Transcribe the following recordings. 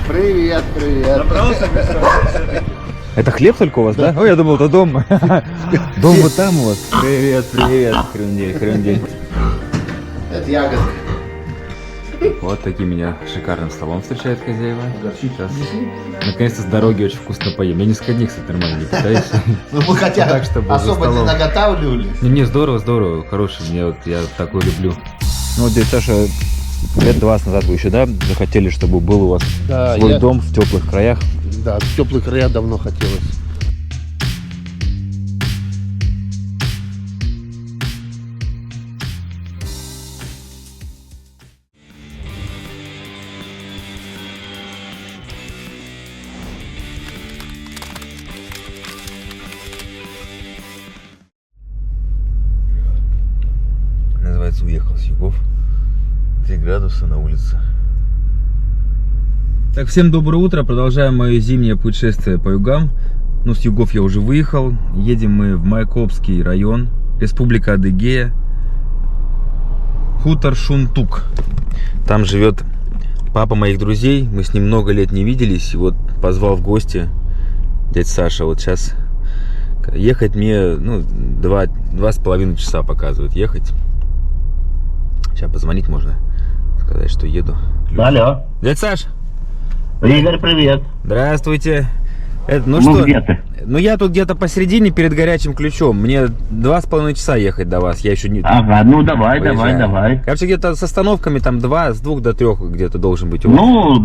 Привет, привет. Добрался быстро. Это хлеб только у вас, да? Ой, я думал, это дом. Дом вот там у вас. Привет, привет. Хрюндель, хрюндель. Это ягодка. Вот таким меня шикарным столом встречают хозяева. Сейчас. Наконец-то с дороги очень вкусно поем. Я несколько дней, кстати, нормально не питаюсь. Ну мы хотя Так, чтобы за особо не столом. наготавливали. Не, здорово, здорово. Хороший. Я такой люблю. Ну вот, дядя Саша, лет 20 назад вы еще, да, захотели, чтобы был у вас Да, свой дом в теплых краях. Да, в теплые края давно хотелось. Называется, уехал с югов. 3 градуса на улице. Так, всем доброе утро. Продолжаем мое зимнее путешествие по югам. Ну, с югов я уже выехал. Едем мы в Майкопский район, Республика Адыгея, хутор Шунтук. Там живет папа моих друзей. Мы с ним много лет не виделись. И вот позвал в гости дядя Саша. Вот сейчас ехать мне, ну, 2,5 часа показывают ехать. Сейчас позвонить можно, сказать, что еду. Алло. Дядя Саш! Игорь, привет. Здравствуйте. Ну Ну, что? где ты? Ну я тут где-то посередине перед горячим ключом. Мне 2,5 часа ехать до вас. Я еще не. Ага, ну давай, Поезжаю. давай. Короче, где-то с остановками там с 2 до 3 где-то должен быть у вас. Ну,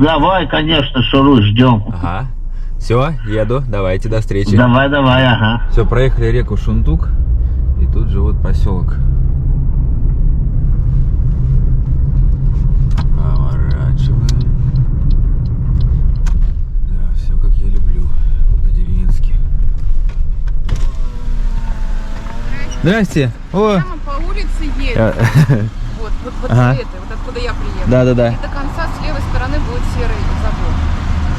давай, конечно, шуруй, ждем. Ага. Все, еду. Давайте, до встречи. Давай, ага. Все, проехали реку Шунтук. И тут же вот поселок. Поворачиваем. Да, все как я люблю. По-деревенски. Здрасте. О. Прямо по улице едет. Вот Ага. это, вот откуда я приехала. Да. И до конца с левой стороны будет серый забор.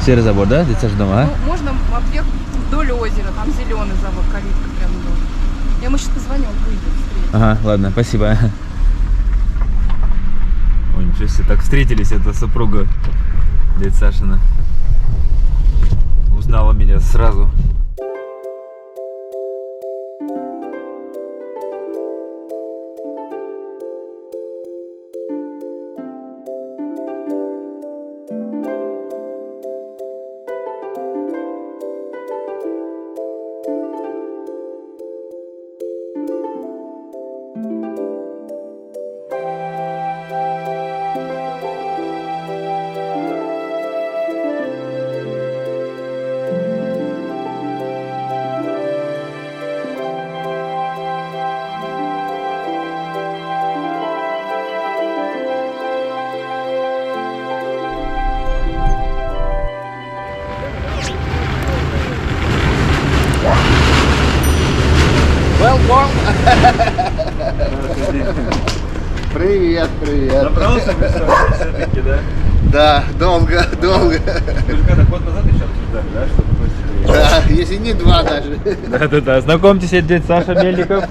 Серый забор, да? Дядя Саша дома, а? Ну, можно объехать вдоль озера, там зеленый забор, калитка прям вдоль. Я ему сейчас позвоню, он выйдет встретить. Ага, ладно, спасибо. Ой, ничего себе, так встретились, это супруга дядя Сашина. Узнала меня сразу. Welcome. Привет, привет. Добрался быстро все-таки, да? Да, долго. Вы же когда год назад еще обсуждали, да, чтобы в гости приехать? Да, если не 2 даже. Да. Знакомьтесь, это дядя Саша Мельников.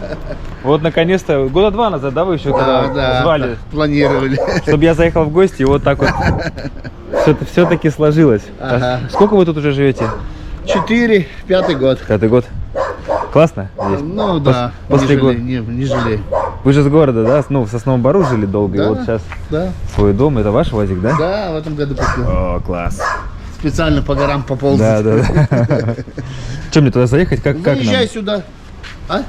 Вот, наконец-то, года 2 назад, да, вы еще когда звали, планировали. чтобы я заехал в гости, и вот так вот все-таки сложилось. Ага. Сколько вы тут уже живете? 4, 5-й год. 5-й год. Классно здесь? Ну да, После года. не жалей. Вы же с города, да? Ну, в Сосновом Бору жили долго, Да, и вот сейчас да. свой дом. Это ваш УАЗик, да? Да, в этом году купил. О, класс. Специально по горам поползать. Да. Что, мне туда заехать? Как нам? Заезжай сюда. А?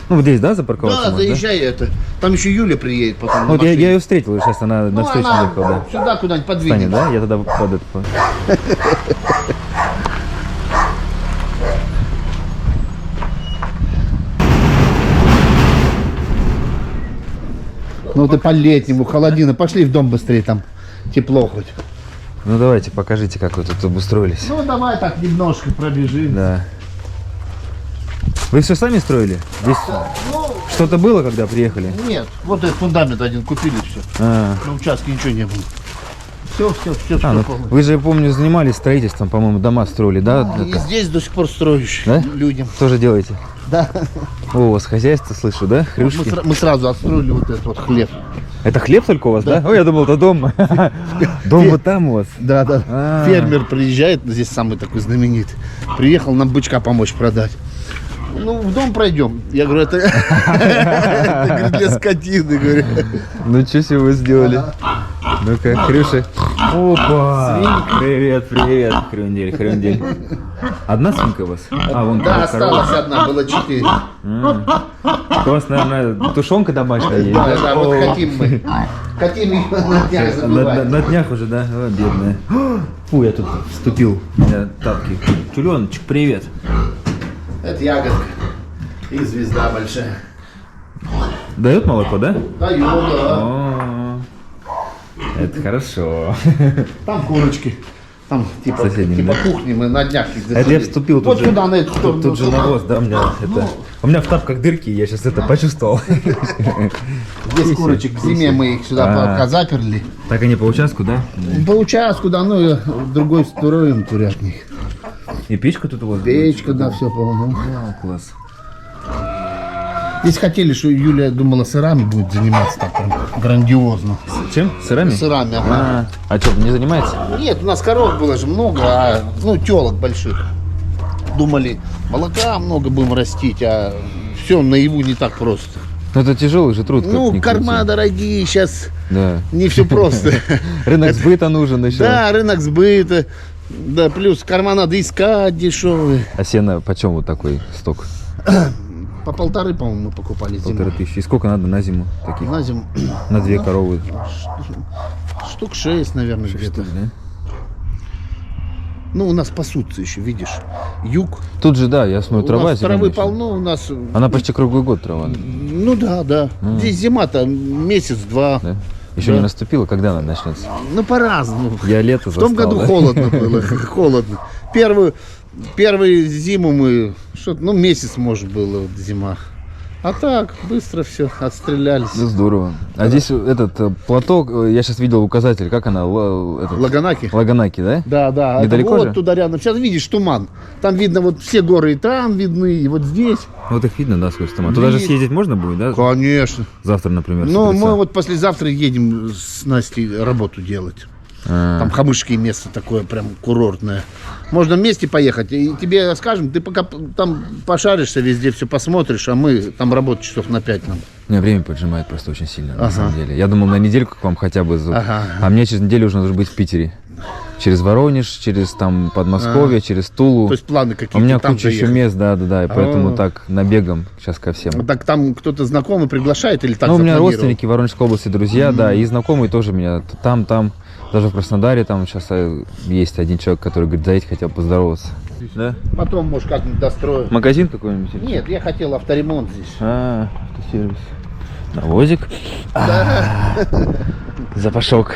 Ну, вот здесь, да, запарковаться Да, можно, заезжай это. Там еще Юля приедет потом. на Вот я машине. ее встретил, сейчас она на Ну, встречу она заехала, да. сюда куда-нибудь Станет, подвинет. да? Я тогда под это... Ну ты по-летнему, холодина. Пошли в дом быстрее, там тепло хоть. Ну, давайте, покажите, как вы тут обустроились. Ну давай так немножко пробежим. Да. Вы все сами строили? Здесь Ну, что-то было, когда приехали? нет, вот этот фундамент один купили, все. А, На участке ничего не было. Все, ну, полностью. вы же, я помню, занимались строительством, по-моему, дома строили, да? И здесь до сих пор строишь Да? людям. Тоже делаете? Да. О, у вас хозяйство, слышу, да? Хрюшки? Мы сразу отстроили вот этот вот хлеб. Это хлеб только у вас, да? Ой, я думал, это дом. Дом вот там у вас. Да, да. А. Фермер приезжает, здесь самый такой знаменитый. Приехал нам бычка помочь продать. Ну, в дом пройдем. Я говорю, это говорит, для скотины, говорю. Ну, что себе вы сделали? Ну-ка, Хрюша. Опа! Привет, привет, Хрюндель, Хрюндель. Одна свинка у вас? А, вон Да, корова. осталась одна, было 4. У вас, наверное, тушенка домашняя есть, Да, да? да, вот О, хотим мы. Хотим их на днях забывать. на днях уже, да? О, бедная. Фу, я тут вступил. У меня тапки. Чуленочек, привет. Это ягодка. И звезда большая. Дает молоко, да? Дает, да. О, это хорошо. Там курочки. Там типа Соседним, да? кухни, мы на днях их Это я вступил тут вот же. сюда, на эту сторону. Тут же навоз, да, у меня это. У меня в тапках дырки, я сейчас это почувствовал. Здесь курочек. К зиме мы их сюда пока заперли. Так они по участку, да? По участку, да, ну и другой строим курятник. И печка тут у вас? Печка, да, все полно. А, класс. Здесь хотели, что Юлия думала сырами будет заниматься так прям грандиозно. Чем? Сырами? Сырами, ага. А что, не занимается? Нет, у нас коров было же много, а, ну, телок больших. Думали, молока много будем растить, а все наяву не так просто. Ну это тяжелый же труд. как Ну, ни корма крути. дорогие, сейчас Да. не все просто. Рынок сбыта нужен еще. Да, рынок сбыта, да, плюс корма надо искать дешевые. А сено почем вот такой сток? По 1,5, по-моему, мы покупали зимой. 1500. И сколько надо на зиму таких? На зиму. На 2 коровы. Штук 6, наверное, где-то. Да? Ну, у нас пасутся еще, видишь. Юг. Тут же, да, я смотрю, У трава нас зеленая травы еще. полно, у нас... Она почти круглый год трава. Ну да, да. Здесь зима-то месяц-два. Да? Еще Да. не наступила, когда она начнется? Ну, по-разному. Я лето В том застал, году да? холодно было, холодно. Первую зиму мы, ну, месяц, может, было вот, зима. А так, быстро все, отстрелялись. Ну, здорово. А здесь этот платок, я сейчас видел указатель, как она? Этот, Лаганаки? Лаганаки, да? Да, да. это Недалеко вот же? туда рядом. Сейчас видишь туман. Там видно вот все горы и там видны, и вот здесь. Вот их видно, да, сквозь туман. Туда же съездить можно будет, да? Конечно. Завтра, например. Ну, с утреца. мы вот послезавтра едем с Настей работу делать. А, Там Хамышское место такое прям курортное. Можно вместе поехать. И тебе скажем, ты пока там пошаришься везде, все посмотришь, а мы там работать часов на 5 нам. у меня время поджимает просто очень сильно, на Ага. самом деле. Я думал на недельку к вам хотя бы, Ага. а мне через неделю уже нужно быть в Питере. Через Воронеж, через там Подмосковье, через Тулу. То есть планы какие-то. У меня там куча еще заехать. мест, да, и поэтому А. так набегом сейчас ко всем. Так там кто-то знакомый приглашает или так Ну, у меня запланировал? родственники в Воронежской области, друзья, да, и знакомые тоже меня там, даже в Краснодаре там сейчас есть один человек, который говорит, заедь, хотел поздороваться. Да? Потом, может, как-нибудь дострою. Магазин какой-нибудь? Нет, я хотел авторемонт здесь. А, автосервис. Навозик. Запашок.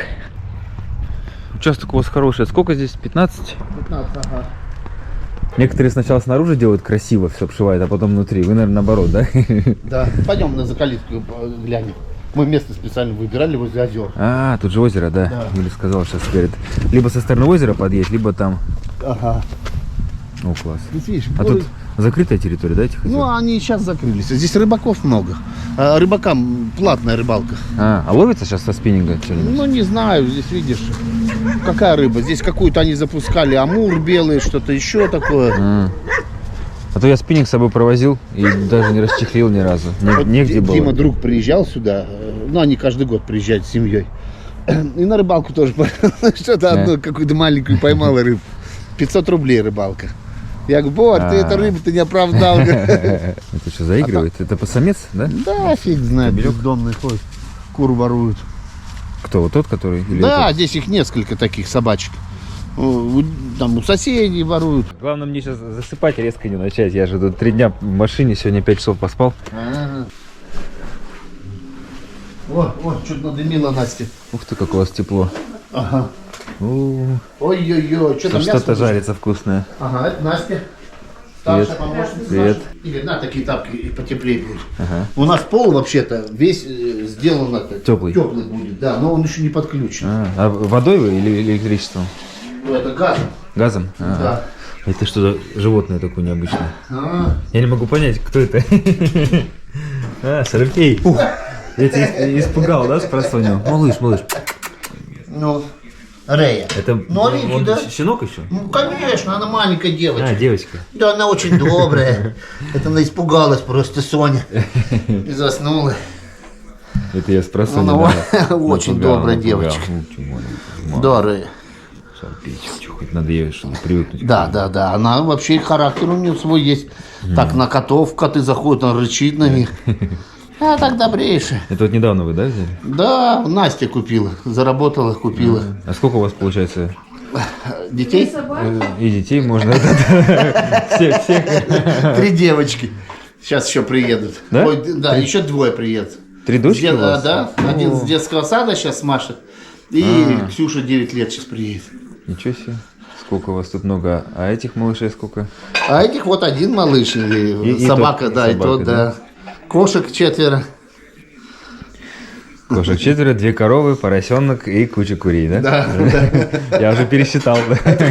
Участок у вас хороший. Сколько здесь? 15? 15, ага. Некоторые сначала снаружи делают красиво, все обшивают, а потом внутри. Вы, наверное, наоборот, да? Да, пойдем на закалитку глянем. Мы место специально выбирали возле озер. А, тут же озеро, да? Да. Юля сказала, сейчас говорит. Либо со стороны озера подъедь, либо там. Ага. О, класс. Тут видишь, А горы. тут закрытая территория, да, этих озер? Ну, они сейчас закрылись. Здесь рыбаков много. А рыбакам платная рыбалка. А ловится сейчас со спиннинга что-нибудь? Ну, не знаю, здесь видишь, какая рыба. Здесь какую-то они запускали, амур белый, что-то еще такое. А то я спиннинг с собой провозил и даже не расчехлил ни разу. Вот Негде было. Дима друг приезжал сюда, ну, они каждый год приезжают с семьей. И на рыбалку тоже что-то одну, какую-то маленькую поймала рыбу. 500 рублей рыбалка. Я говорю, Борь, ты эту рыбу-то не оправдал. Это что, заигрывает? Это самец, да? Да, фиг знает, бездомный ходит, кур воруют. Кто, вот тот, который? Или Да, этот? здесь их несколько таких собачек. Там у соседей воруют. Главное мне сейчас засыпать резко не начать. Я же тут 3 дня в машине, сегодня 5 часов поспал. О, что-то надымило Настя. Ух ты, как у вас тепло. Ага. У, Ой-ой-ой, что там Что-то мясо? жарится вкусное. Ага, это Настя. Привет. Старшая помощница. Привет. наша. Игорь, на такие тапки и потеплее будет. Ага. У нас пол вообще-то весь сделан Тёплый. Теплый будет, да, но он еще не подключен. А водой вы или электричеством? Ну, это газом. Газом? Да. Это что за животное такое необычное? А, Я не могу понять, кто это. А, Шарапей. Я тебя испугал, да, спросонил? Малыш, малыш. Ну, Рея. Это Новенький, он да? щенок еще? Ну, конечно, она маленькая девочка. А, девочка. Да, она очень добрая. Это она испугалась просто, Соня. И заснула. Это я спросонил. Она очень добрая девочка. Да, Рея. Хоть надо ей чтобы привыкнуть. Да. Она вообще характер у нее свой есть. Так, на котов коты заходят, он рычит на них. А так добрейшая. Это вот недавно вы, да, взяли? Да, Настя купила. Заработала, купила. А сколько у вас получается? Детей? И детей можно. Всех. 3 девочки. Сейчас еще приедут. Да? Ой, да, еще 2 приедут. 3 дочки у вас? Да, один с детского сада сейчас Маша. И Ксюша 9 лет сейчас приедет. Ничего себе. Сколько у вас тут много. А этих малышей сколько? А этих вот один малыш, И собака, тот, да, и собака, тот, да. Кошек 4. Кошек 4, 2 коровы, поросенок и куча курей, да? Да. Я уже пересчитал.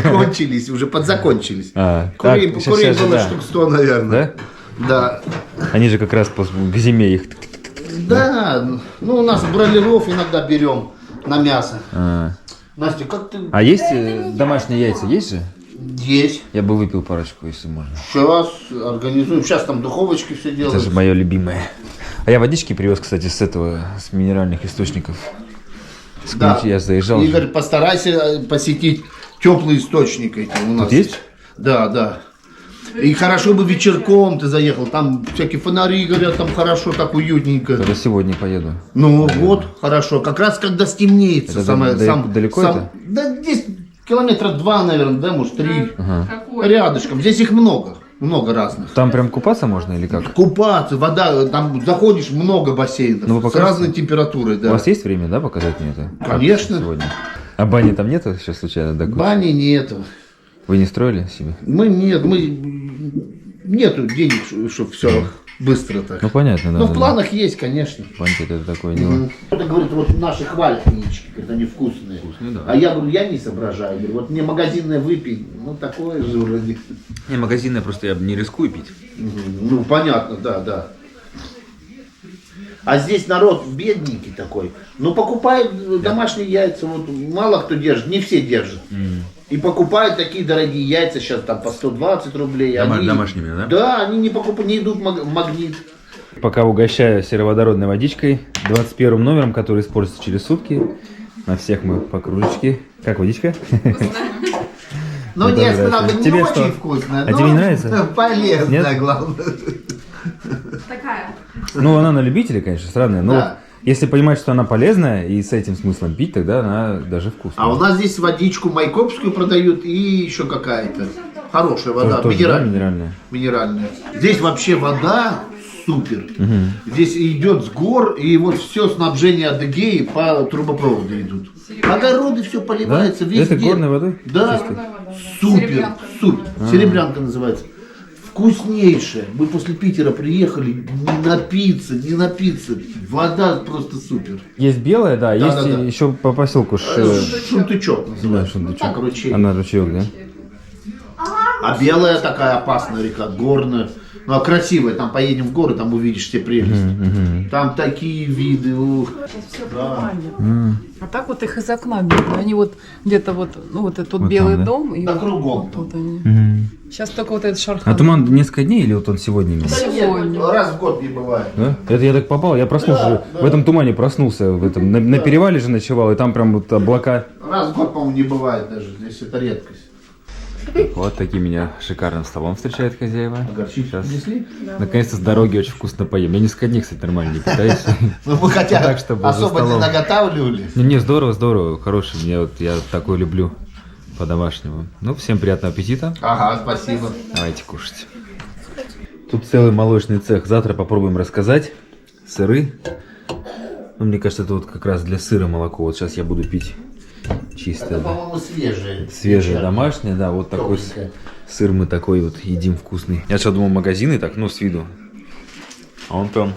Кончились, уже подзакончились. Курей Курей было штук 100, наверное. Да? Да. Они же как раз к зиме их... Да, ну у нас бройлеров иногда берем на мясо. А. Настя, как ты? А есть домашние яйца? Есть же? Есть. Я бы выпил парочку, если можно. Сейчас организуем. Сейчас там духовочки все Это делают. же мое любимое. А я водички привез, кстати, с минеральных источников. Да. Я заезжал. Игорь, постарайся посетить теплые источники эти у нас. Тут есть? Да. И хорошо бы вечерком ты заехал. Там всякие фонари горят, там хорошо, так уютненько. Тогда сегодня поеду. Ну вот, хорошо. Как раз когда стемнеется. Это далеко это? Да здесь километра 2, наверное, да, может 3. Какой? Рядышком. Здесь их много. Много разных. Там прям купаться можно или как? Купаться, вода, там заходишь, много бассейнов. Ну, вы с покажете? разной температурой, да. У вас есть время, да, показать мне это? Конечно. Сегодня. А бани там нету сейчас случайно? Да, Бани нету. Вы не строили себе? Нету денег, чтобы все быстро так. Ну понятно, да. Но да, в планах есть, конечно. да. Баньки это такое дело. Кто-то говорит, вот наши хвалят яички, говорит, они вкусные. Вкусные, да. А я говорю, я не соображаю. Говорю, вот мне магазинное выпить, ну такое же вроде. Не, магазинное просто я не рискую пить. Ну понятно, да. А здесь народ бедненький такой. Ну покупают домашние яйца, вот мало кто держит, не все держат. И покупают такие дорогие яйца, сейчас там по 120 рублей. Домашними, да? Да, они не покупают, не идут в Магнит. Пока угощаю сероводородной водичкой, 21 номером, который используется через сутки. На всех мы по кружечке. Как водичка? Ну, Это я сказал, нравится. не Тебе очень что? вкусная. А тебе не нравится? Полезная, Нет? главное. Такая. Ну, она на любителя, конечно, странная. Но Да. вот если понимать, что она полезная и с этим смыслом пить, тогда она даже вкусная. А у нас здесь водичку майкопскую продают и еще какая-то. Хорошая вода, Тоже, да, минеральная. минеральная. Минеральная. Здесь вообще вода супер. Здесь идет с гор, и вот все снабжение Адыгеи по трубопроводу идут. Огороды все Да? поливается везде. Это горной водой? Да. Чистой? Супер, Серебрянка. супер. Серебрянка называется. Вкуснейшая. Мы после Питера приехали, не напиться. Вода просто супер. Есть белая, да, есть да. еще по поселку Шунтычок Да, называется. Шундычок. Так, ручей. Она ручеек, да? А белая такая опасная река, горная. Ну, а красивая, там поедем в горы, там увидишь все прелести. Там такие виды, ух. Да. А так вот их из окна видно. Они вот где-то вот, ну вот этот Вот белый там, да? дом. И Да вот кругом. тут они. Сейчас только вот этот шархан. А туман несколько дней или вот он сегодня именно? Да нет, Сегодня. раз в год не бывает. Да? Это я так попал, я проснулся Да. в этом тумане проснулся, в этом, на перевале же ночевал, и там прям вот облака. Раз в год, по-моему, не бывает даже. Здесь это редкость. Вот таким меня шикарным столом встречают хозяева. Горчицу Сейчас. принесли? Наконец-то с дороги очень вкусно поем. Я несколько дней, кстати, нормально не питаюсь. Ну, мы хотя Так, чтобы за особо не столом. наготавливали. Не, здорово, хороший. Я такой люблю по-домашнему. Ну, всем приятного аппетита. Ага, спасибо. Давайте кушать. Тут целый молочный цех. Завтра попробуем рассказать. Сыры. Ну, мне кажется, это вот как раз для сыра молоко. Вот сейчас я буду пить чистое. Это, Да. по-моему, свежее. Свежее, домашнее, да, вот такой Тёпленькое. сыр мы такой вот едим вкусный. Я сейчас думал магазины так, ну, с виду. А он там.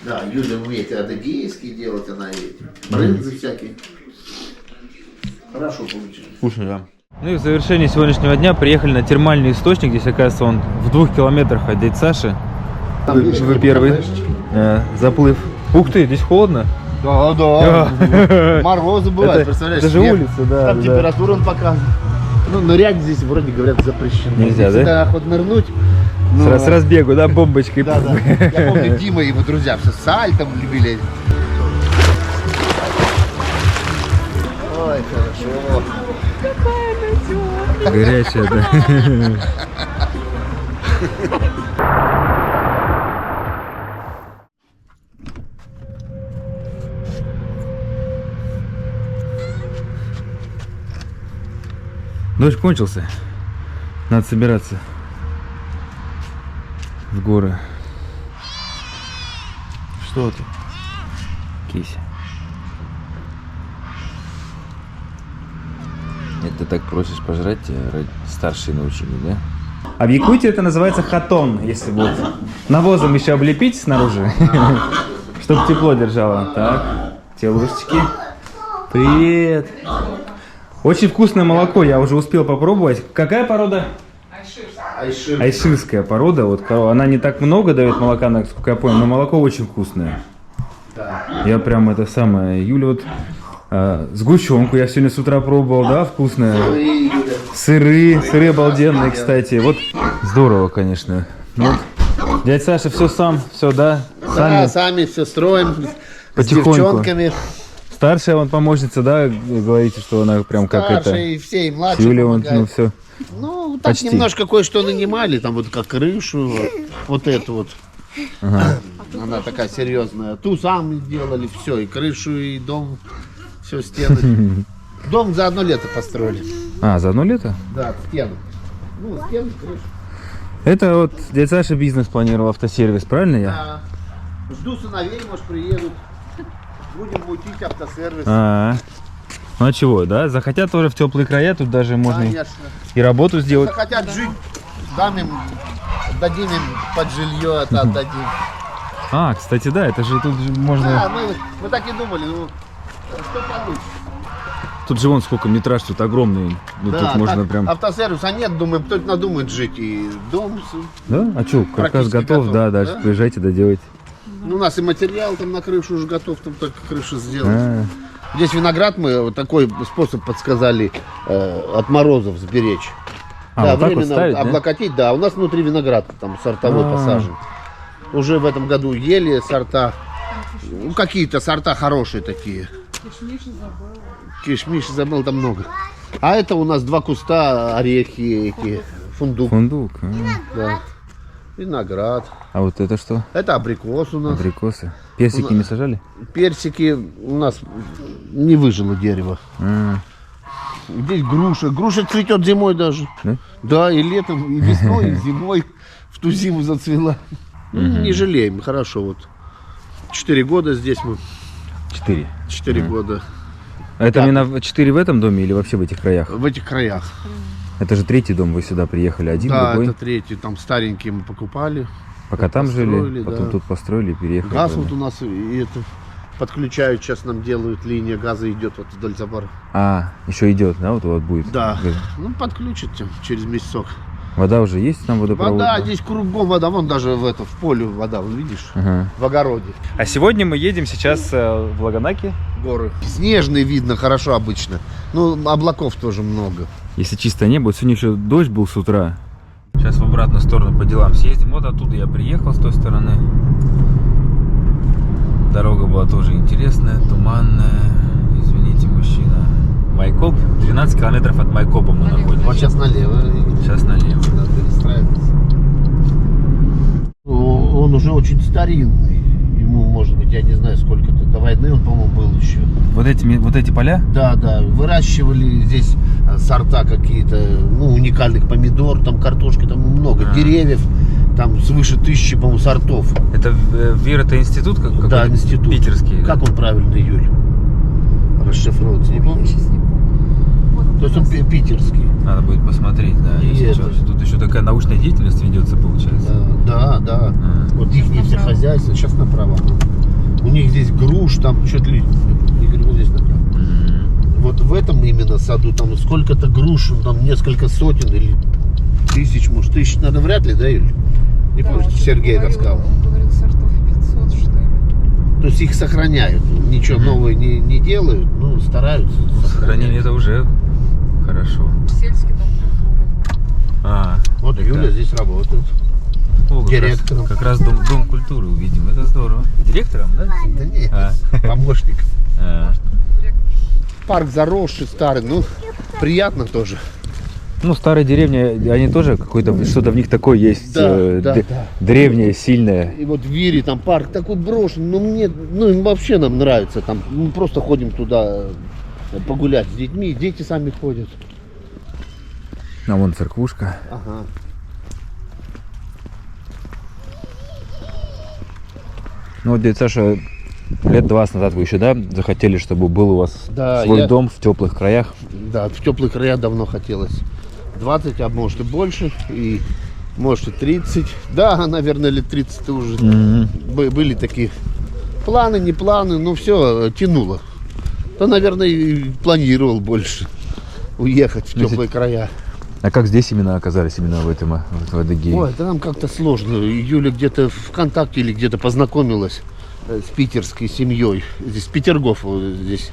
Да, Юля умеет адыгейский делать, она и брынзы всякие. Хорошо получилось. Вкусно, да. Ну и в завершении сегодняшнего дня приехали на термальный источник. Здесь, оказывается, он в 2 километрах от дяди Саши. Вы первый. Заплыв. Ух ты, здесь холодно. Да, да. Морозы бывают, представляешь? Это же снег. улица, да. Там да. температуру он показывает. Ну, нырять здесь вроде говорят запрещено. Нельзя, Если да? охот нырнуть. С разбегу, да, бомбочкой. Да, да. Я помню, Дима и его друзья все сальтом любили. Ой, хорошо. Горячая, да. Дождь кончился. Надо собираться в горы. Что ты? Кися. Это ты так просишь пожрать, тебя старшие научили, да? А в Якутии это называется хатон, если вот навозом еще облепить снаружи, чтобы тепло держало. Так, телушечки. Привет. Очень вкусное молоко, я уже успел попробовать. Какая порода? Айширская порода. Вот она не так много дает молока, насколько я понял, но молоко очень вкусное. Я прям это самое. Юля вот сгущенку я сегодня с утра пробовал, да, вкусная. Сыры обалденные, кстати. Вот здорово, конечно. Вот. Дядя Саша все сам, все, да? Да, сами все строим. Потихоньку. С девчонками. Старшая вон помощница, да, говорите, что она прям как это. Старшие, и все, и младшие Юля вон, помогают. ну все. Ну, так Почти. немножко кое-что нанимали, там вот как крышу, вот эту вот. Ага. Она такая серьезная. Ту сами сделали, все, и крышу, и дом, все, стены. Дом за 1 лето построили. А, за 1 лето? Да, стену. Ну, стену, крышу. Это вот дядя Саша бизнес планировал, автосервис, правильно я? Да. Жду сыновей, может, приедут. Будем мутить автосервис. Ну а чего, да? Захотят тоже в теплые края, тут даже можно Конечно. и работу сделать. Хотят жить, дам им, дадим им под жилье, это отдадим. А, кстати, да, это же тут же Да, можно... мы так и думали, ну, что получится. Тут же вон сколько метраж, тут огромный. Ну, Да, тут можно так, прям... автосервис, а нет, думаем, кто-то надумает жить, и дом, Да? А что, каркас практически готов, готов, да, дальше да? приезжайте, доделайте. ну, у нас и материал там на крышу уже готов, там только крышу сделать. А, Здесь виноград мы вот такой способ подсказали от морозов сберечь. А, да, вот так вот временно ставить, да? облокотить, да, у нас внутри виноград там сортовой посажен. Уже в этом году ели сорта, ну, какие-то сорта хорошие такие. Кишмиш забыл, там много. А это у нас 2 куста, орехи, эти, фундук. Фундук. Да. Виноград. А вот это что? Это абрикос у нас. Абрикосы. Персики не сажали? Персики у нас не выжило дерево. А, Здесь груша. Груша цветет зимой даже. да? Да, и летом, и весной, и зимой. В ту зиму зацвела. Ну, не жалеем, хорошо. Вот 4 года здесь мы. 4. 4 года. Это Да. именно 4 в этом доме или вообще в этих краях? В этих краях. Это же 3-й дом, вы сюда приехали, один, Да, другой. это 3-й. Там старенькие мы покупали. Пока там жили, построили, потом да. тут построили и переехали. Газ туда. вот у нас и это подключают, сейчас нам делают, линия газа идет вот вдоль забора. А, еще идет, да, вот будет? Да. Ну, подключат через месяцок. Вода уже есть там водопровод? Вода, да? здесь кругом вода, вон даже в поле вода, вон, видишь, Ага. в огороде. А сегодня мы едем сейчас в Лаганаке. Горы. Снежные видно хорошо обычно. Ну, облаков тоже много. Если чисто небо, сегодня еще дождь был с утра. Сейчас в обратную сторону по делам съездим. Вот оттуда я приехал, с той стороны. Дорога была тоже интересная, туманная. Извините, мужчина. Майкоп, 12 километров от Майкопа мы находимся. Вот сейчас налево. Сейчас налево. Надо перестраиваться. Он уже очень старинный. Ему, может быть, я не знаю, сколько-то. До войны он, по-моему, был еще. Вот эти поля? Да, да. Выращивали здесь сорта какие-то, ну, уникальных помидор, там картошки, там много деревьев. Там свыше 1000, по-моему, сортов. Это ВИР, это институт какой-то? Да, институт. Питерский. Как он правильно, Юль? Расшифровывается, не помнишь? Сейчас не помню. То есть он питерский. Надо будет посмотреть, да. И если это. что. Тут еще такая научная деятельность ведется, получается. Да, да. Вот их все хозяйства. Сейчас направо. У них здесь груш, там что-то ли. Игорь, вот здесь направо. Вот в этом именно саду там сколько-то груш, там несколько сотен или тысяч, может, тысяч, наверное, вряд ли, да, Юль? Не помню, Да, Сергей он рассказал. Он говорил, сортов 500, что ли. То То есть их сохраняют, ничего нового не делают, ну, стараются. Сохранение это уже хорошо. Сельский дом культуры. А, Вот это- Юля здесь работает. О, как Директором. раз, как раз дом культуры увидим. Это здорово. Директором, да? Да нет, А. помощник. А. Парк заросший, старый, ну, приятно тоже. Ну, старые деревни, они тоже какое-то, что-то в них такое есть. Да, да. Древнее, сильное. И вот в Вире там парк такой брошенный, ну мне, ну вообще нам нравится там. Мы просто ходим туда погулять с детьми, дети сами ходят. А вон церквушка. Ага. Ну, вот, дядя Саша, лет 20 назад вы еще, да, захотели, чтобы был у вас Да, свой я- дом в теплых краях? Да, в теплые края давно хотелось. 20, а может и больше, и может и 30. Да, наверное, лет 30 уже были такие планы, не планы, но все тянуло. То, наверное, и планировал больше уехать в Ну, теплые края. А как здесь именно оказались, именно в этом, в Адыгее? Ой, да нам как-то сложно. Юля где-то ВКонтакте или где-то познакомилась с питерской семьей. Здесь Петергоф вот здесь.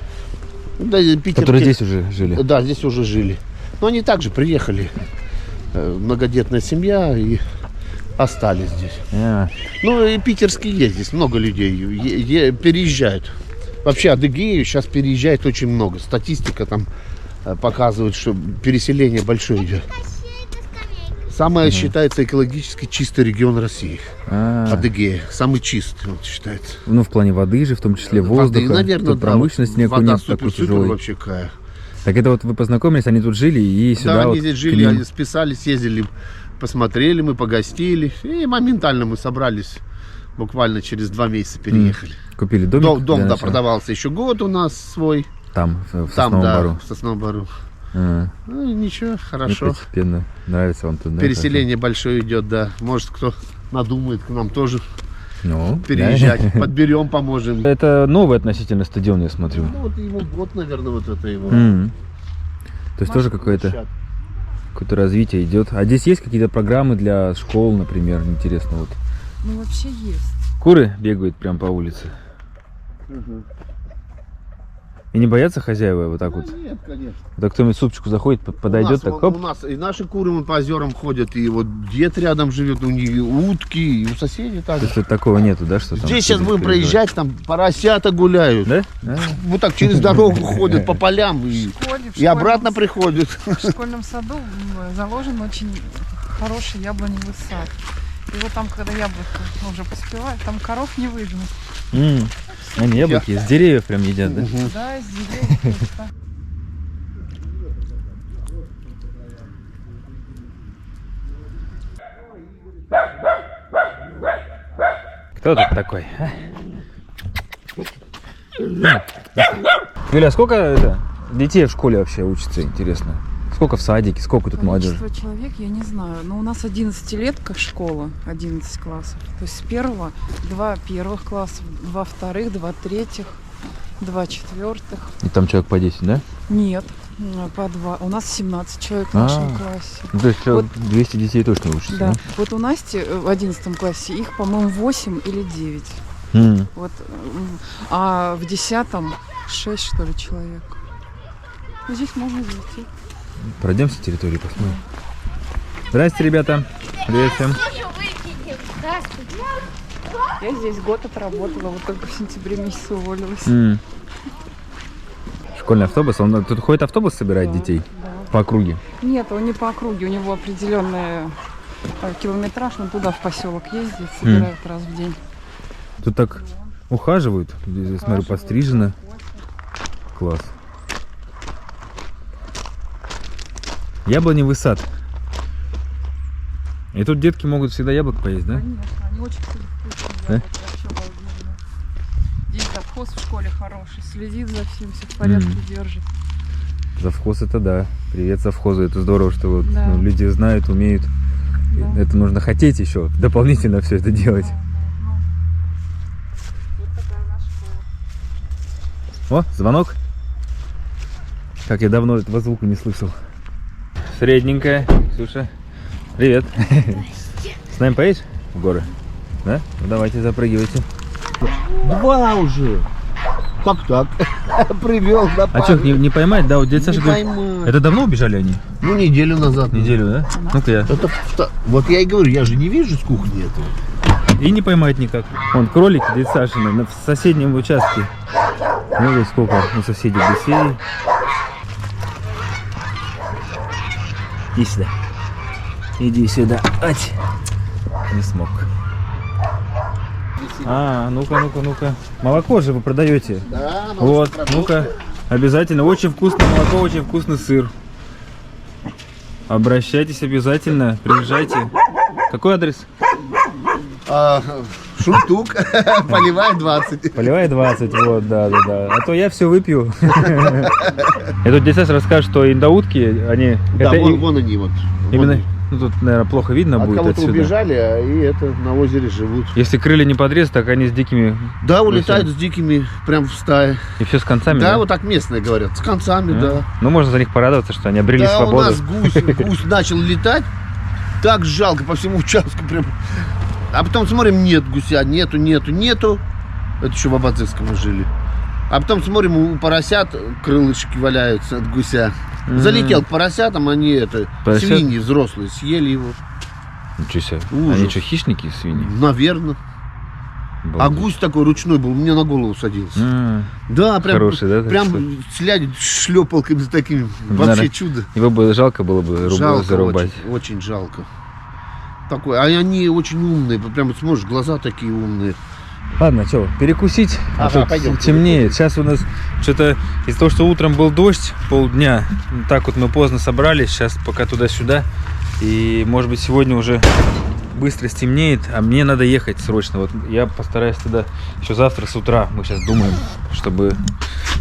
Да, Которые здесь уже жили? Да, здесь уже жили. Но они также приехали. Многодетная семья и остались здесь. А, Ну и питерские есть здесь, много людей переезжают. Вообще Адыгею сейчас переезжает очень много. Статистика там показывает, что переселение большое идет. Самый считается экологически чистый регион России. Адыгея. Самый чистый он считается. Ну, в плане воды же, в том числе Воды, воздуха. наверное, Тут да, промышленности никакой вода нет, такой супер-супер тяжелой. вообще какая. Так это вот вы познакомились, они тут жили и сюда Да, вот они здесь к жили, ним. они списали, съездили, посмотрели, мы погостили. И моментально мы собрались. Буквально через 2 месяца переехали. Купили домик. Дом, для да, начала. продавался еще год у нас свой. Там, в Там, Сосновом да, Бору. в Сосновом Бору. А, Ну, и ничего, и хорошо. постепенно. Нравится вам тут, да? Переселение большое идет, да. Может, кто надумает к нам тоже Ну, переезжать. да. Подберем, поможем. Это новый относительно стадион, я смотрю. Ну, вот его год, наверное, вот это его. То есть тоже какое-то развитие идет. А здесь есть какие-то программы для школ, например, интересно вот. Ну, вообще есть. Куры бегают прям по улице. И не боятся хозяева вот так вот? Нет, конечно. Так кто-нибудь супчику заходит, подойдет, так у хоп. нас и наши куры вон по озерам ходят, и вот дед рядом живет, у них и утки, и у соседей так. То есть вот такого нету, да, что там? Здесь сейчас будем переживать? проезжать, там поросята гуляют. Да? А. Вот так через дорогу ходят по полям и В обратно приходят. В школьном саду заложен очень хороший яблоневый сад. И вот там, когда яблоко уже поспевает, там коров не видно. Они яблоки с деревьев прям едят, да? Да, из деревьев. просто. Кто тут такой? А? Юля, а сколько детей в школе вообще учатся, интересно? Сколько в садике, сколько тут молодежи? Количество человек я не знаю, но у нас 11-летка школа, 11 классов. То есть с первого 2 первых классов, 2 вторых, 2 третьих, 2 четвертых. И там человек по 10, да? Нет, по 2. У нас 17 человек в нашем классе. Ну, то есть Вот. 200 детей точно учатся, Да. да? Вот у Насти в 11 классе их, по-моему, 8 или 9. Вот. А в 10-м 6, что ли, человек. Ну, здесь можно зайти. Пройдемся территорию, посмотрим. Здрасте, ребята. Привет всем. Я здесь год отработала, вот только в сентябре месяце уволилась. Школьный автобус, он тут ходит автобус, собирает детей Да. по округе. Нет, он не по округе, у него определенный километраж, он туда в поселок ездит, собирают раз в день. Тут так ухаживают. Здесь, смотрю, пострижено. Класс. Яблоневый сад. И тут детки могут всегда яблок поесть, да? Конечно, они очень вкусные. Да? Вообще обалденно. Здесь завхоз в школе хороший, следит за всем, все в порядке держит. Завхоз это да. Привет завхозу. Это здорово, что вот, Да. ну, люди знают, умеют. Да. Это нужно хотеть еще дополнительно все это делать. Вот такая наша школа. О, звонок. Как я давно этого звука не слышал. Средненькая. Ксюша. Привет. С нами поедешь в горы? Да? Ну давайте, запрыгивайте. 2 уже. Как так? Привел на А что, не поймать, да? Вот дядя Саша Не говорит, поймать. это давно убежали они? Ну, неделю назад. Неделю, да? Ну-ка я. Это, вот я и говорю, я же не вижу с кухни этого. И не поймать никак. Вон кролики дядя Сашины в соседнем участке. Ну вот сколько у соседей гусей. Иди сюда. Иди сюда. Ать. Не смог. А, ну-ка. Молоко же вы продаете. Да, Вот, ну-ка. Обязательно. Очень вкусное молоко, очень вкусный сыр. Обращайтесь обязательно. Приезжайте. Какой адрес? Шультук, Поливай 20. Поливай 20, вот, да. А то я все выпью. Я тут дядя Саша расскажет, что индаутки, они... Да, это вон они вот. именно... Ну тут, наверное, плохо видно От будет кого-то отсюда. убежали, и это на озере живут. Если крылья не подрезать, так они с дикими... Да, улетают с дикими, прям в стае. И все с концами, Да, вот так местные говорят, с концами, да. Ну, можно за них порадоваться, что они обрели Да, свободу. у нас гусь начал летать, так жалко по всему участку прям. А потом смотрим, нет гуся, нету. Это еще в Абадзевском мы жили. А потом смотрим, у поросят крылышки валяются от гуся. Залетел к поросятам, они Поросят? свиньи взрослые съели его. Ничего себе. Ужас. Они что, хищники, свиньи? Наверное. А гусь такой ручной был, мне на голову садился. Да, прям, Хороший, да, прям такой? слядет шлепалками такими. Вообще Наверное, чудо. Его бы жалко было бы Жалко, зарубать. очень жалко. Такой, а они очень умные, прям смотришь, глаза такие умные. Ладно, что, перекусить? А Ага, тут пойдем, темнеет. Сейчас у нас что-то из-за того, что утром был дождь полдня, так вот мы поздно собрались, сейчас пока туда-сюда. И может быть сегодня уже быстро стемнеет, а мне надо ехать срочно. Вот я постараюсь тогда еще завтра с утра. Мы сейчас думаем, чтобы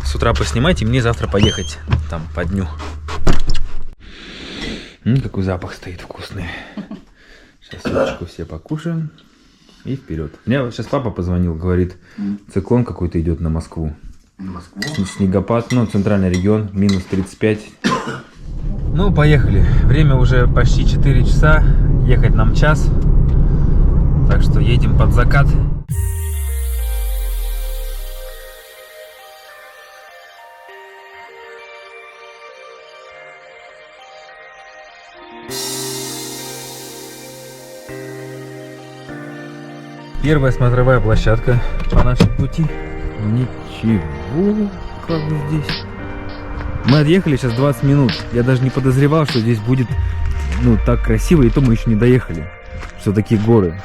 с утра поснимать и мне завтра поехать там по дню. Какой запах стоит вкусный. Сейчас супчику все покушаем. И вперед. Мне сейчас папа позвонил, говорит, циклон какой-то идет на Москву. На Москву? Снегопад, ну, центральный регион, минус 35. Ну, поехали. Время уже почти 4 часа. Ехать нам час. Так что едем под закат. Первая смотровая площадка по нашему пути. Ничего, как здесь. Мы отъехали сейчас 20 минут. Я даже не подозревал, что здесь будет, ну, так красиво, и то мы еще не доехали. Что такие горы.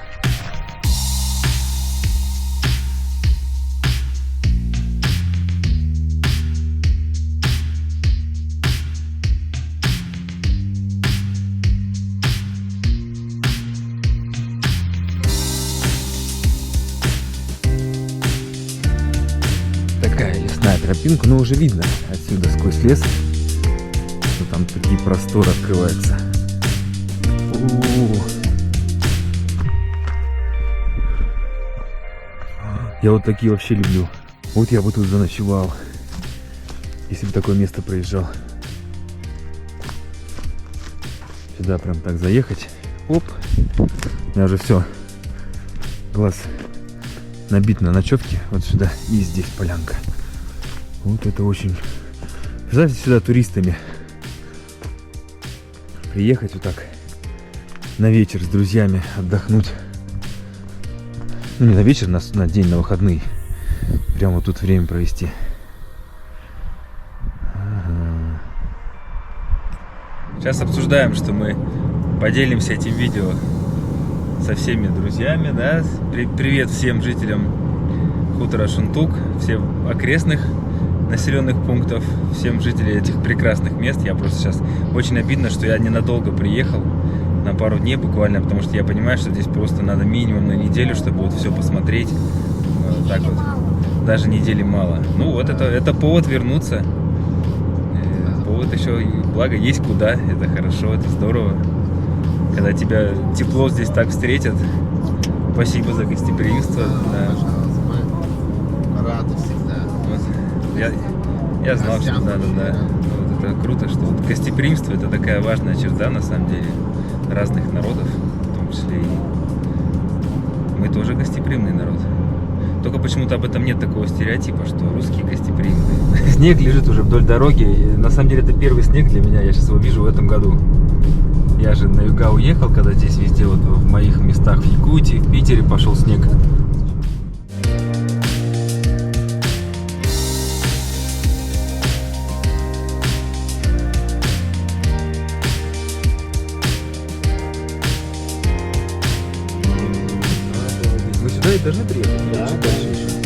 Тропинку, но уже видно отсюда сквозь лес, что там такие просторы открываются. Я вот такие вообще люблю. Вот я бы тут заночевал, если бы такое место проезжал. Сюда прям так заехать. Оп. У меня уже все. Глаз набит на ночевке. Вот сюда. И здесь полянка. Вот это очень... Представьте сюда туристами приехать вот так на вечер с друзьями отдохнуть. Ну не на вечер, на день, на выходные. Прямо вот тут время провести. Ага. Сейчас обсуждаем, что мы поделимся этим видео со всеми друзьями, да? Привет всем жителям хутора Шунтук, всем окрестных населенных пунктов, всем жителям этих прекрасных мест. Я просто сейчас очень обидно, что я ненадолго приехал, на пару дней буквально, потому что я понимаю, что здесь просто надо минимум на неделю, чтобы вот все посмотреть. Вот так вот. Даже недели мало. Ну вот это повод вернуться. Повод еще, благо, есть куда. Это хорошо, это здорово. Когда тебя тепло здесь так встретят. Спасибо за гостеприимство. Да. Радость всегда. Я знал, что да. Вот это круто, что вот гостеприимство — это такая важная черта, на самом деле, разных народов, в том числе и мы тоже гостеприимный народ. Только почему-то об этом нет такого стереотипа, что русские гостеприимные. Снег лежит уже вдоль дороги. И на самом деле это первый снег для меня. Я сейчас его вижу в этом году. Я же на юга уехал, когда здесь везде, вот в моих местах, в Якутии, в Питере пошел снег. Мы сюда и должны приехать? Да, дальше еще.